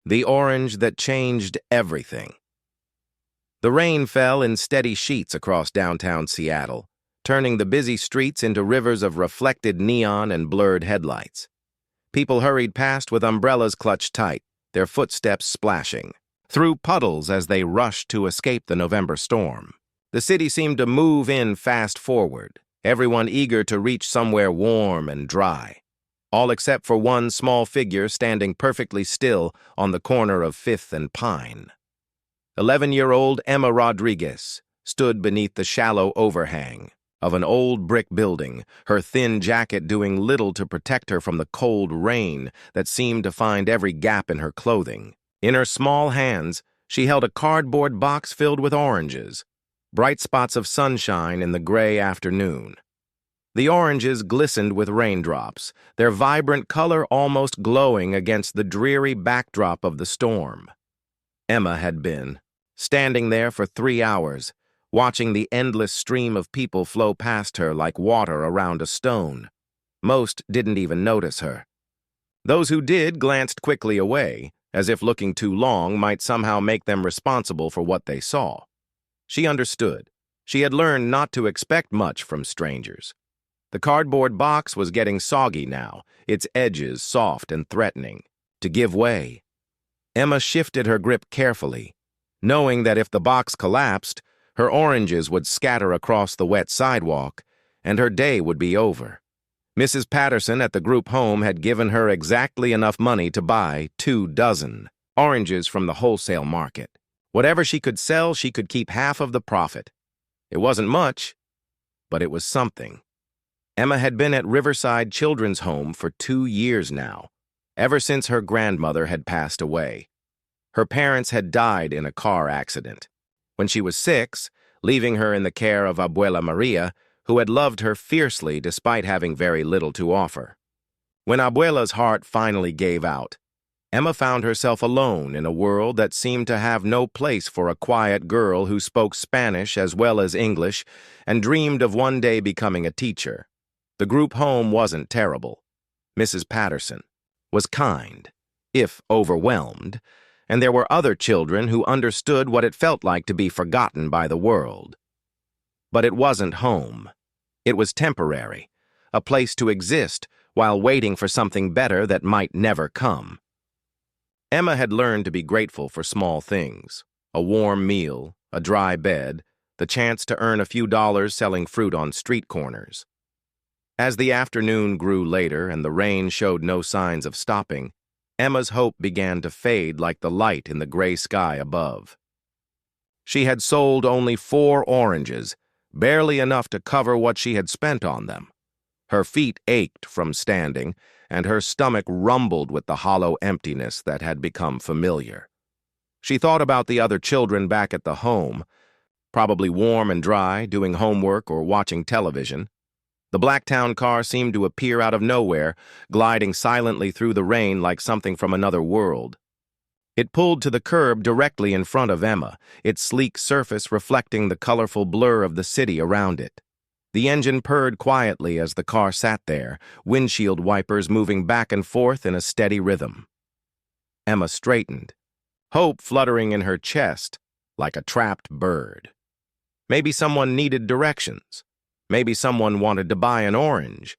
The orange that changed everything. The rain fell in steady sheets across downtown Seattle, turning the busy streets into rivers of reflected neon and blurred headlights. People hurried past with umbrellas clutched tight, their footsteps splashing, through puddles as they rushed to escape the November storm. The city seemed to move in fast forward, everyone eager to reach somewhere warm and dry, all except for one small figure standing perfectly still on the corner of 5th and Pine. 11-year-old Emma Rodriguez stood beneath the shallow overhang of an old brick building, her thin jacket doing little to protect her from the cold rain that seemed to find every gap in her clothing. In her small hands, she held a cardboard box filled with oranges, bright spots of sunshine in the gray afternoon. The oranges glistened with raindrops, their vibrant color almost glowing against the dreary backdrop of the storm. Emma had been standing there for 3 hours, watching the endless stream of people flow past her like water around a stone. Most didn't even notice her. Those who did glanced quickly away, as if looking too long might somehow make them responsible for what they saw. She understood. She had learned not to expect much from strangers. The cardboard box was getting soggy now, its edges soft and threatening to give way. Emma shifted her grip carefully, knowing that if the box collapsed, her oranges would scatter across the wet sidewalk, and her day would be over. Mrs. Patterson at the group home had given her exactly enough money to buy 2 dozen oranges from the wholesale market. Whatever she could sell, she could keep half of the profit. It wasn't much, but it was something. Emma had been at Riverside Children's Home for 2 years now, ever since her grandmother had passed away. Her parents had died in a car accident when she was 6, leaving her in the care of Abuela Maria, who had loved her fiercely despite having very little to offer. When Abuela's heart finally gave out, Emma found herself alone in a world that seemed to have no place for a quiet girl who spoke Spanish as well as English and dreamed of one day becoming a teacher. The group home wasn't terrible. Mrs. Patterson was kind, if overwhelmed, and there were other children who understood what it felt like to be forgotten by the world. But it wasn't home. It was temporary, a place to exist while waiting for something better that might never come. Emma had learned to be grateful for small things: a warm meal, a dry bed, the chance to earn a few dollars selling fruit on street corners. As the afternoon grew later and the rain showed no signs of stopping, Emma's hope began to fade like the light in the gray sky above. She had sold only 4 oranges, barely enough to cover what she had spent on them. Her feet ached from standing, and her stomach rumbled with the hollow emptiness that had become familiar. She thought about the other children back at the home, probably warm and dry, doing homework or watching television. The Blacktown car seemed to appear out of nowhere, gliding silently through the rain like something from another world. It pulled to the curb directly in front of Emma, its sleek surface reflecting the colorful blur of the city around it. The engine purred quietly as the car sat there, windshield wipers moving back and forth in a steady rhythm. Emma straightened, hope fluttering in her chest like a trapped bird. Maybe someone needed directions. Maybe someone wanted to buy an orange.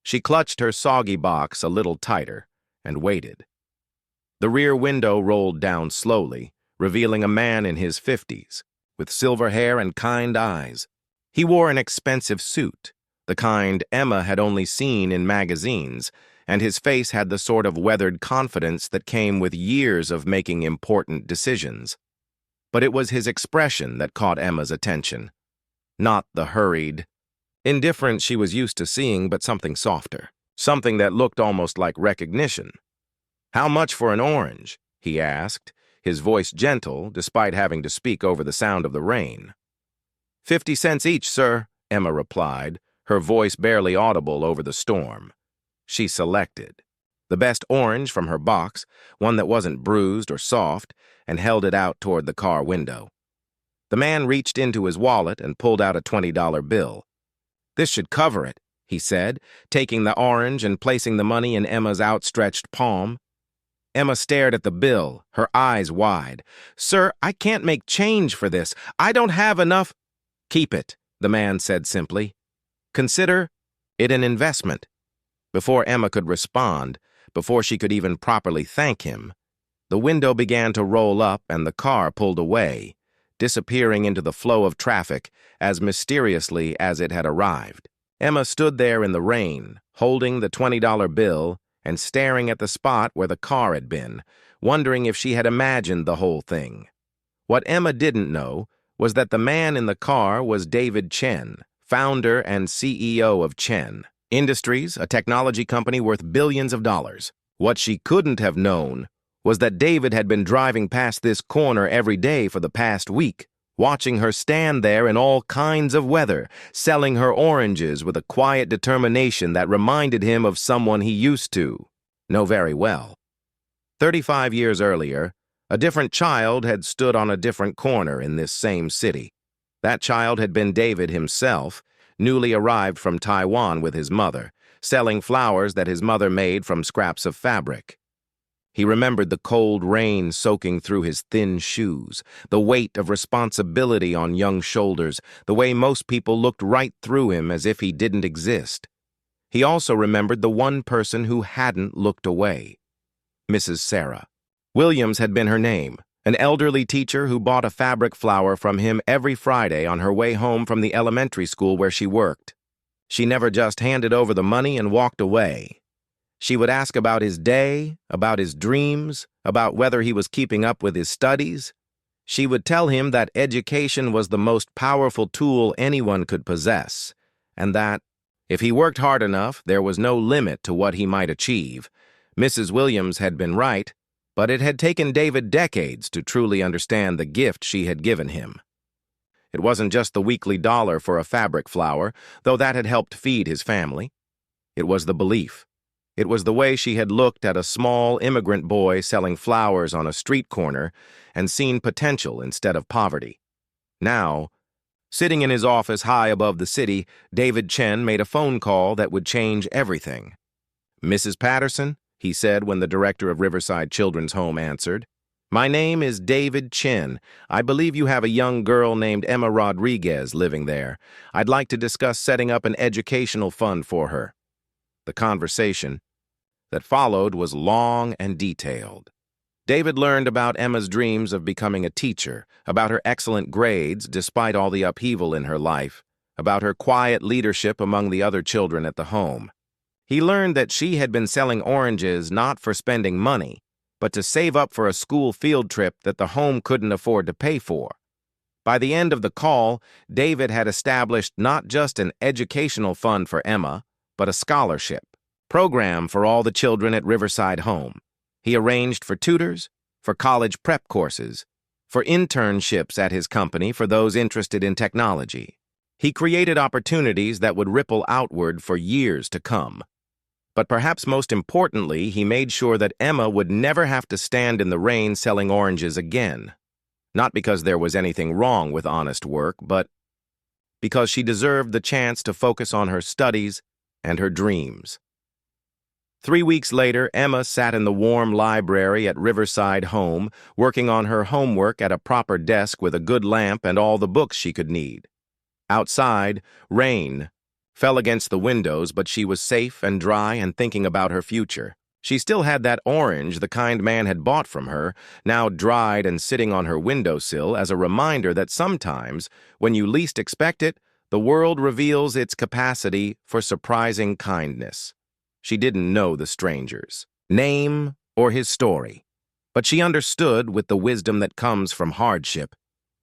She clutched her soggy box a little tighter and waited. The rear window rolled down slowly, revealing a man in his 50s, with silver hair and kind eyes. He wore an expensive suit, the kind Emma had only seen in magazines, and his face had the sort of weathered confidence that came with years of making important decisions. But it was his expression that caught Emma's attention. Not the hurried indifference she was used to seeing, but something softer, something that looked almost like recognition. "How much for an orange?" he asked, his voice gentle despite having to speak over the sound of the rain. 50 cents each, sir," Emma replied, her voice barely audible over the storm. She selected the best orange from her box, one that wasn't bruised or soft, and held it out toward the car window. The man reached into his wallet and pulled out a $20 bill. "This should cover it," he said, taking the orange and placing the money in Emma's outstretched palm. Emma stared at the bill, her eyes wide. "Sir, I can't make change for this. I don't have enough—" "Keep it," the man said simply. "Consider it an investment." Before Emma could respond, before she could even properly thank him, the window began to roll up and the car pulled away, disappearing into the flow of traffic as mysteriously as it had arrived. Emma stood there in the rain, holding the $20 bill and staring at the spot where the car had been, wondering if she had imagined the whole thing. What Emma didn't know was that the man in the car was David Chen, founder and CEO of Chen Industries, a technology company worth billions of dollars. What she couldn't have known was that David had been driving past this corner every day for the past week, watching her stand there in all kinds of weather, selling her oranges with a quiet determination that reminded him of someone he used to know very well. 35 years earlier, a different child had stood on a different corner in this same city. That child had been David himself, newly arrived from Taiwan with his mother, selling flowers that his mother made from scraps of fabric. He remembered the cold rain soaking through his thin shoes, the weight of responsibility on young shoulders, the way most people looked right through him as if he didn't exist. He also remembered the one person who hadn't looked away, Mrs. Sarah. Williams had been her name, an elderly teacher who bought a fabric flower from him every Friday on her way home from the elementary school where she worked. She never just handed over the money and walked away. She would ask about his day, about his dreams, about whether he was keeping up with his studies. She would tell him that education was the most powerful tool anyone could possess, and that, if he worked hard enough, there was no limit to what he might achieve. Mrs. Williams had been right, but it had taken David decades to truly understand the gift she had given him. It wasn't just the weekly dollar for a fabric flower, though that had helped feed his family. It was the belief. It was the way she had looked at a small immigrant boy selling flowers on a street corner and seen potential instead of poverty. Now, sitting in his office high above the city, David Chen made a phone call that would change everything. "Mrs. Patterson," he said when the director of Riverside Children's Home answered. "My name is David Chen. I believe you have a young girl named Emma Rodriguez living there. I'd like to discuss setting up an educational fund for her." The conversation that followed was long and detailed. David learned about Emma's dreams of becoming a teacher, about her excellent grades despite all the upheaval in her life, about her quiet leadership among the other children at the home. He learned that she had been selling oranges not for spending money, but to save up for a school field trip that the home couldn't afford to pay for. By the end of the call, David had established not just an educational fund for Emma, but a scholarship program for all the children at Riverside Home. He arranged for tutors, for college prep courses, for internships at his company for those interested in technology. He created opportunities that would ripple outward for years to come. But perhaps most importantly, he made sure that Emma would never have to stand in the rain selling oranges again. Not because there was anything wrong with honest work, but because she deserved the chance to focus on her studies and her dreams. 3 weeks later, Emma sat in the warm library at Riverside Home, working on her homework at a proper desk with a good lamp and all the books she could need. Outside, rain fell against the windows, but she was safe and dry and thinking about her future. She still had that orange the kind man had bought from her, now dried and sitting on her windowsill as a reminder that sometimes, when you least expect it, the world reveals its capacity for surprising kindness. She didn't know the stranger's name or his story, but she understood, with the wisdom that comes from hardship,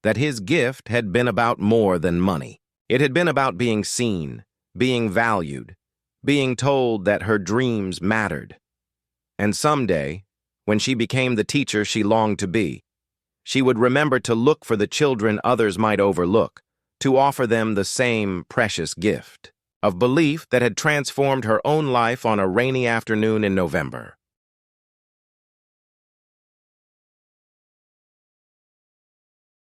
that his gift had been about more than money. It had been about being seen, being valued, being told that her dreams mattered. And someday, when she became the teacher she longed to be, she would remember to look for the children others might overlook, to offer them the same precious gift of belief that had transformed her own life on a rainy afternoon in November.